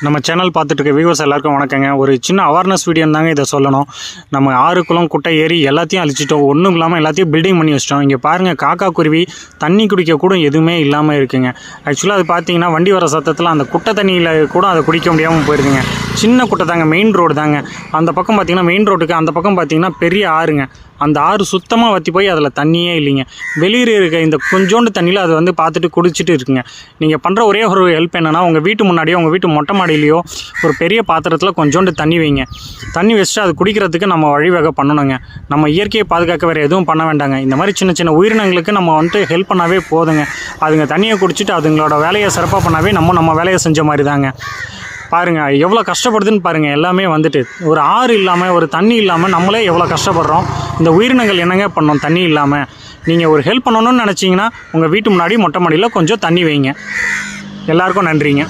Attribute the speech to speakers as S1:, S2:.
S1: நம்ம சேனல் பார்த்துட்டு இருக்க வியூவர்ஸ் எல்லாருக்கும் வணக்கங்க. ஒரு சின்ன அவேர்னஸ் வீடியோ தாங்க இதை சொல்லணும். நம்ம ஆறு குளம் குட்டை ஏரி எல்லாத்தையும் அழிச்சிட்டோம், ஒன்றும் இல்லாமல் எல்லாத்தையும் பில்டிங் பண்ணி வச்சிட்டோம். இங்கே பாருங்கள், காக்கா குருவி தண்ணி குடிக்க கூட எதுவுமே இல்லாமல் இருக்குங்க. ஆக்சுவலாக அது பார்த்தீங்கன்னா வண்டி வர சத்தத்தில் அந்த குட்டை தண்ணியில் கூட அதை குடிக்க முடியாமல் போயிருக்குங்க. சின்ன குட்டை தாங்க, மெயின் ரோடு தாங்க. அந்த பக்கம் பார்த்தீங்கன்னா மெயின் ரோட்டுக்கு அந்த பக்கம் பார்த்தீங்கன்னா பெரிய ஆறுங்க. அந்த ஆறு சுத்தமாக வற்றி போய் அதில் தண்ணியே இல்லைங்க. வெளியில் இருக்க இந்த கொஞ்சோண்டு தண்ணியில் அது வந்து பார்த்துட்டு குடிச்சிட்டு இருக்குங்க. நீங்கள் பண்ணுற ஒரே ஒரு ஹெல்ப் என்னென்னா, உங்கள் வீட்டு முன்னாடியோ உங்கள் வீட்டு மொட்டை மாடியிலையோ ஒரு பெரிய பாத்திரத்தில் கொஞ்சோண்டு தண்ணி வைங்க. தண்ணி வச்சுட்டு அது குடிக்கிறதுக்கு நம்ம வழிவகை பண்ணணுங்க. நம்ம இயற்கையை பாதுகாக்க வேறு எதுவும் பண்ண வேண்டாங்க. இந்த மாதிரி சின்ன சின்ன உயிரினங்களுக்கு நம்ம வந்துட்டு ஹெல்ப் பண்ணாவே போதுங்க. அதுங்க தண்ணியை குடிச்சிட்டு அதுங்களோட வேலையை சிறப்பாக பண்ணாவே நம்ம வேலையை செஞ்ச மாதிரி தாங்க. பாருங்கள் எவ்வளோ கஷ்டப்படுதுன்னு பாருங்கள். எல்லாமே வந்துட்டு ஒரு ஆறு இல்லாமல் ஒரு தண்ணி இல்லாமல் நம்மளே எவ்வளோ கஷ்டப்படுறோம். இந்த உயிரினங்கள் என்னங்க பண்ணோம் தண்ணி இல்லாமல்? நீங்கள் ஒரு ஹெல்ப் பண்ணணும்னு நினச்சிங்கன்னா உங்கள் வீட்டு முன்னாடி மொட்டை மாடியில் கொஞ்சம் தண்ணி வைங்க. எல்லாருக்கும் நன்றிங்க.